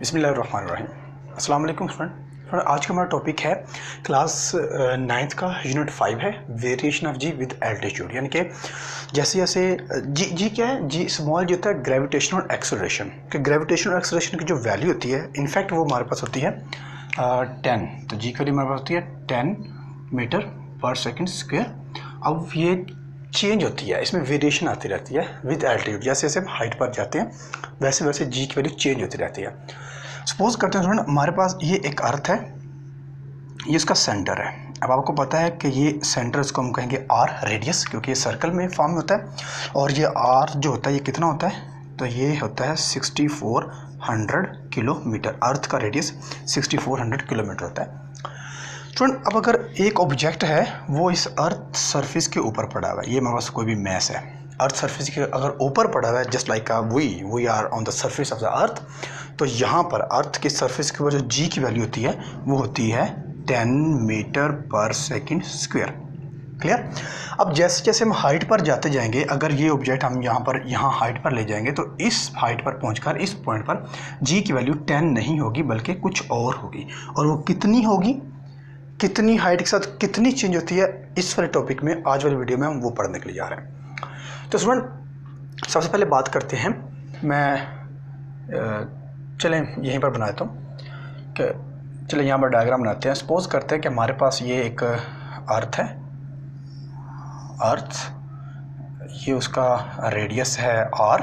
बिस्मिल्लाहिर्रहमानिर्रहीम। अस्सलाम वालेकुम स्टूडेंट। आज का हमारा टॉपिक है क्लास 9th का यूनिट 5 है variation of G with altitude. यानी कि जैसे जैसे जी क्या है, जी स्मॉल जो होता है ग्रेविटेशनल एक्सेलरेशन। कि ग्रेविटेशनल एक्सेलरेशन की जो वैल्यू होती है इनफैक्ट वो हमारे पास होती है 10। तो जी की वैल्यू हमारे पास होती है 10 मीटर पर सेकेंड स्क्वेयर। अब ये चेंज होती है, इसमें वेरिएशन आती रहती है विद एल्टीट्यूड। जैसे जैसे हम हाइट पर जाते हैं वैसे वैसे जी की वैल्यू चेंज होती रहती है। सपोज करते हैं स्टूडेंट हमारे पास ये एक अर्थ है, ये इसका सेंटर है। अब आपको पता है कि ये सेंटर, इसको हम कहेंगे आर रेडियस, क्योंकि ये सर्कल में फॉर्म होता है। और ये आर जो होता है ये कितना होता है, तो ये होता है 6400 किलोमीटर। अर्थ का रेडियस 6400 किलोमीटर होता है स्टूडेंट। अब अगर एक ऑब्जेक्ट है वो इस अर्थ सरफेस के ऊपर पड़ा हुआ है, ये हमारे पास कोई भी मैस है, अर्थ सरफेस के अगर ऊपर पड़ा हुआ है, just like we are on the surface of the earth, तो यहाँ पर अर्थ के सरफेस के ऊपर जो जी की वैल्यू होती है वो होती है 10 मीटर पर सेकेंड स्क्वेयर। क्लियर। अब जैसे जैसे हम हाइट पर जाते जाएंगे, अगर ये ऑब्जेक्ट हम यहाँ हाइट पर ले जाएंगे तो इस हाइट पर पहुंचकर इस पॉइंट पर जी की वैल्यू 10 नहीं होगी बल्कि कुछ और होगी। और वो कितनी होगी, कितनी हाइट के साथ कितनी चेंज होती है, इस वाले टॉपिक में आज वाली वीडियो में हम वो पढ़ने के लिए जा रहे हैं। तो स्टूडेंट सबसे पहले बात करते हैं, मैं चलें यहीं पर बनाता हूँ कि चलें यहाँ पर डायग्राम बनाते हैं। सपोज करते हैं कि हमारे पास ये एक अर्थ है, अर्थ ये उसका रेडियस है आर।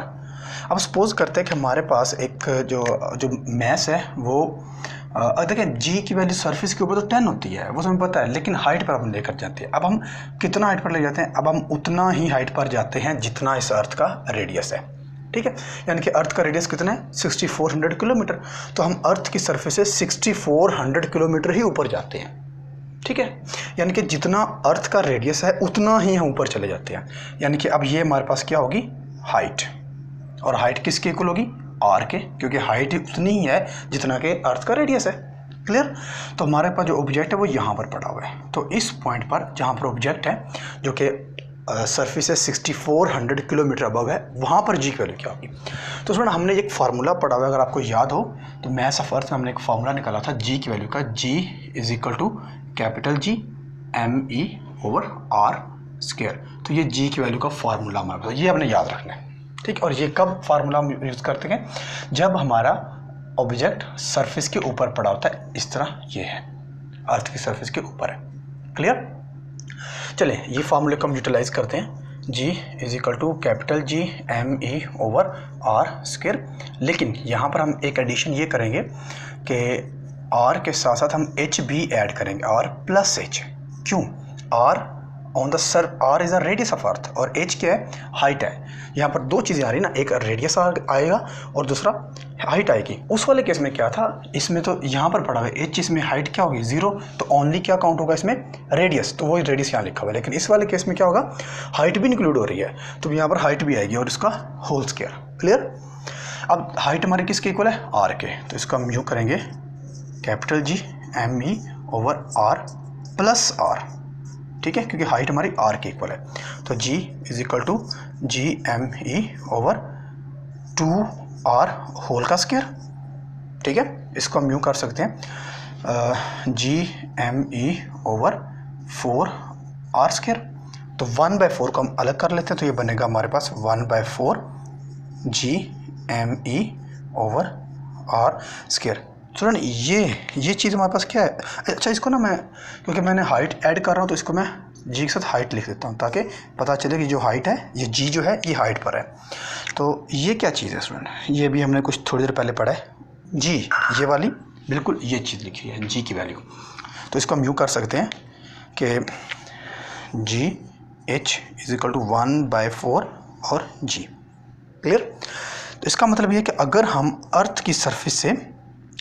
अब सपोज करते हैं कि हमारे पास एक जो मैस है वो देखें जी की वैल्यू सरफेस के ऊपर तो 10 होती है, वो हमें पता है, लेकिन हाइट पर हम लेकर जाते हैं। अब हम कितना हाइट पर ले जाते हैं, अब हम उतना ही हाइट पर जाते हैं जितना इस अर्थ का रेडियस है। ठीक है, यानी कि अर्थ का रेडियस कितना है 6400 किलोमीटर। तो हम अर्थ की सरफेस से 6400 किलोमीटर ही ऊपर जाते हैं। ठीक है, यानी कि जितना अर्थ का रेडियस है उतना ही हम ऊपर चले जाते हैं। यानी कि अब ये हमारे पास क्या होगी, हाइट। और हाइट किसके इक्वल होगी, आर के, क्योंकि हाइट उतनी ही है जितना कि अर्थ का रेडियस है। क्लियर। तो हमारे पास जो ऑब्जेक्ट है वो यहाँ पर पड़ा हुआ है। तो इस पॉइंट पर जहाँ पर ऑब्जेक्ट है जो कि सरफेस से 6400 किलोमीटर अबव है, वहाँ पर जी की वैल्यू क्या होगी। तो उसमें हमने एक फार्मूला पढ़ा हुआ है, अगर आपको याद हो तो मैथ्स ऑफ अर्थ में हमने एक फार्मूला निकाला था जी की वैल्यू का, G is equal to capital G M E over R square. तो ये जी की वैल्यू का फार्मूला हमारे पास, ये हमने याद रखना है। ठीक। और ये कब फार्मूला हम यूज़ करते हैं, जब हमारा ऑब्जेक्ट सरफेस के ऊपर पड़ा होता है, इस तरह ये है, अर्थ की सरफेस के ऊपर है। क्लियर। चले ये फार्मूले को हम यूटिलाइज करते हैं, G is equal to capital G M E over R square. लेकिन यहाँ पर हम एक एडिशन ये करेंगे कि आर के साथ साथ हम एच भी ऐड करेंगे, आर प्लस एच। क्यों, R on the sir, R is the radius of earth और एच क्या है, हाइट है। यहाँ पर दो चीज़ें आ रही ना, एक रेडियस आएगा और दूसरा हाइट आएगी। उस वाले केस में क्या था, इसमें तो यहाँ पर पड़ा हुआ है एच, इसमें हाइट क्या होगी 0, तो ओनली क्या काउंट होगा इसमें, रेडियस। तो वही रेडियस यहाँ लिखा हुआ है। लेकिन इस वाले केस में क्या होगा, हाइट भी इंक्लूड हो रही है, तो यहाँ पर हाइट भी आएगी और इसका होल स्क्वायर। क्लियर। अब हाइट हमारी किसके इक्वल है, आर के, तो इसको हम यूँ करेंगे capital G M E over R plus R. ठीक है, क्योंकि हाइट हमारी आर के इक्वल है। तो G is equal to G M E over 2 R whole का स्क्वायर। ठीक है, इसको हम यूँ कर सकते हैं G M E over 4 R square. तो 1/4 को हम अलग कर लेते हैं, तो ये बनेगा हमारे पास 1/4 G M E over R square. Student ये चीज़ हमारे पास क्या है, अच्छा इसको ना मैं, क्योंकि मैंने हाइट ऐड कर रहा हूँ तो इसको मैं जी के साथ हाइट लिख देता हूँ ताकि पता चले कि जो हाइट है, ये जी जो है ये हाइट पर है। तो ये क्या चीज़ है स्टूडेंट, ये भी हमने कुछ थोड़ी देर पहले पढ़ा है, जी ये वाली बिल्कुल ये चीज़ लिखी है जी की वैल्यू। तो इसको हम यूँ कर सकते हैं कि G H is equal to 1/4 और जी। क्लियर। तो इसका मतलब ये है कि अगर हम अर्थ की सरफेस से,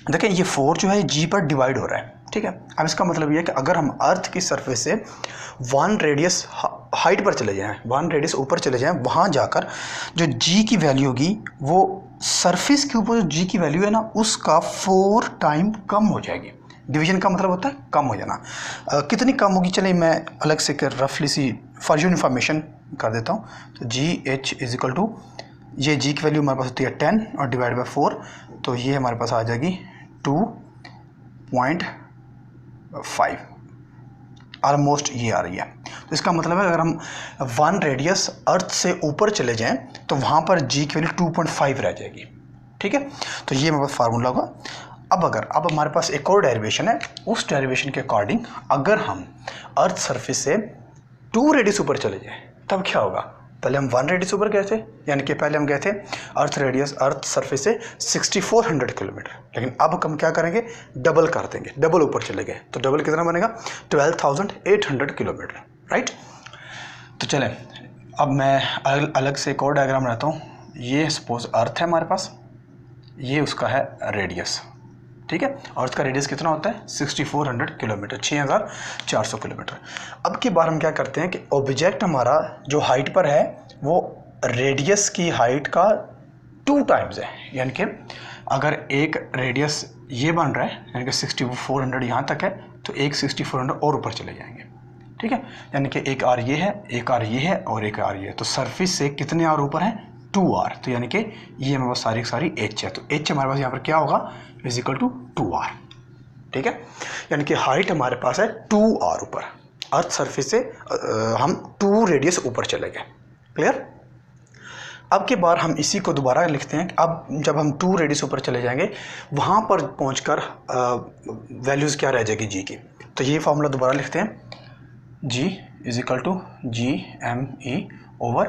देखें ये 4 जो है जी पर डिवाइड हो रहा है। ठीक है, अब इसका मतलब ये है कि अगर हम अर्थ की सरफेस से 1 रेडियस हाइट पर चले जाएं, 1 रेडियस ऊपर चले जाएं, वहाँ जाकर जो जी की वैल्यू होगी वो सरफेस के ऊपर जो जी की वैल्यू है ना उसका 4 टाइम कम हो जाएगी। डिवीजन का मतलब होता है कम हो जाना। कितनी कम होगी, चलिए मैं अलग से रफली सी फॉर योर इन्फॉर्मेशन कर देता हूँ। तो G H is equal to ये जी की वैल्यू हमारे पास होती है 10 और डिवाइड बाय 4, तो ये हमारे पास आ जाएगी 2.5, ऑलमोस्ट ये आ रही है। तो इसका मतलब है अगर हम 1 रेडियस अर्थ से ऊपर चले जाएं तो वहाँ पर जी की वैल्यू 2.5 रह जाएगी। ठीक है, तो ये हमारे पास फार्मूला होगा। अब हमारे पास एक और डेरिवेशन है, उस डेरिवेशन के अकॉर्डिंग अगर हम अर्थ सरफेस से 2 रेडियस ऊपर चले जाएं तब क्या होगा। पहले हम 1 रेडियस ऊपर गए थे, यानी कि पहले हम गए थे अर्थ सरफेस से 6400 किलोमीटर, लेकिन अब हम क्या करेंगे, डबल कर देंगे, डबल ऊपर चले गए। तो डबल कितना बनेगा, 12,800 किलोमीटर, राइट। तो चलें, अब मैं अलग से एक और डायग्राम बनाता हूँ। ये सपोज अर्थ है हमारे पास, ये उसका है रेडियस, ठीक है। अर्थ का रेडियस कितना होता है, 6400 किलोमीटर, 6400 किलोमीटर। अब की बार हम क्या करते हैं कि ऑब्जेक्ट हमारा जो हाइट पर है वो रेडियस की हाइट का 2 टाइम्स है, यानी कि अगर एक रेडियस ये बन रहा है, यानी कि 6400 यहाँ तक है, तो एक 6400 और ऊपर चले जाएंगे, ठीक है। यानी कि एक आर ये है, एक आर ये है और एक आर ये है, तो सरफेस से कितने आर ऊपर है, 2r। तो यानी कि ये हमारे पास सारी h है, तो h हमारे पास यहाँ पर क्या होगा, इज इक्वल टू 2r, ठीक है। यानी कि हाइट हमारे पास है 2r ऊपर, अर्थ सरफेस से हम 2 रेडियस ऊपर चले गए, क्लियर। अब के बार हम इसी को दोबारा लिखते हैं। अब जब हम 2 रेडियस ऊपर चले जाएंगे वहाँ पर पहुँचकर वैल्यूज़ क्या रह जाएगी जी की। तो ये फार्मूला दोबारा लिखते हैं, g is equal to GME over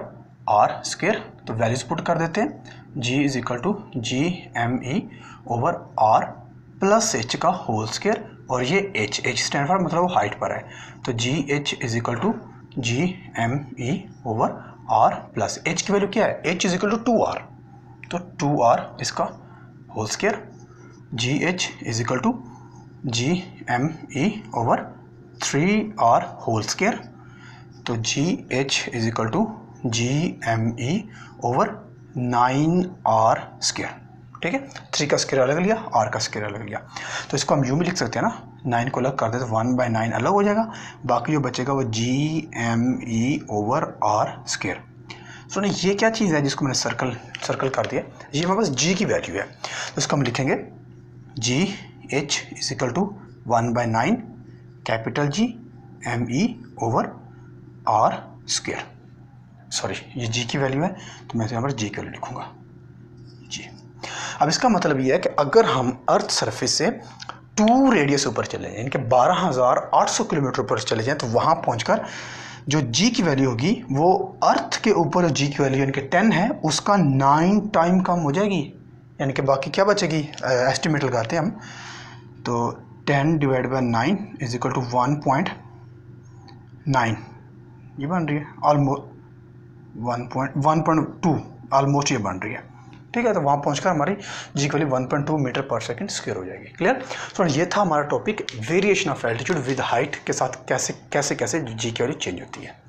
R square. तो वैल्यूज पुट कर देते हैं, g is equal to GME over R plus h का होल स्क्वायर, और ये h स्टैंड फॉर मतलब वो हाइट पर है, तो GH is equal to GME over R plus h की वैल्यू क्या है, h is equal to 2r, तो 2r इसका whole square, GH is equal to GME over 3r whole square, तो GH is equal to GME over 9r square, ठीक है। 3 का square अलग लिया, r का स्क्वायर अलग लिया, तो इसको हम यूँ भी लिख सकते हैं ना, 9 को अलग कर दे तो 1/9 अलग हो जाएगा, बाकी जो बचेगा वो GME ओवर r स्क्वायर। सुनो, ये क्या चीज़ है जिसको मैंने सर्कल कर दिया, ये हमारे पास g की वैल्यू है, तो इसको हम लिखेंगे GH is equal to 1/9 capital GME over r square. Sorry, ये g की वैल्यू है, तो मैं यहाँ पर g की वैल्यू लिखूँगा जी। अब इसका मतलब ये है कि अगर हम अर्थ सरफेस से 2 रेडियस ऊपर चले जाएं, यानी कि 12,800 किलोमीटर ऊपर चले जाएं, तो वहाँ पहुँचकर जो g की वैल्यू होगी वो अर्थ के ऊपर जो g की वैल्यू यानी कि 10 है उसका 9 टाइम कम हो जाएगी, यानी कि बाकी क्या बचेगी, एस्टिमेट लगाते हैं हम, तो 10 divide by 9 is equal to 1.9, ये बन रही है ऑलमोस्ट 1.2 ऑलमोस्ट ये बन रही है, ठीक है। तो वहाँ पहुँचकर हमारी जी की वैल्यू 1.2 मीटर पर सेकंड स्क्वायर हो जाएगी, क्लियर। तो ये था हमारा topic, variation of altitude with height के साथ कैसे जी की वैल्यू चेंज होती है।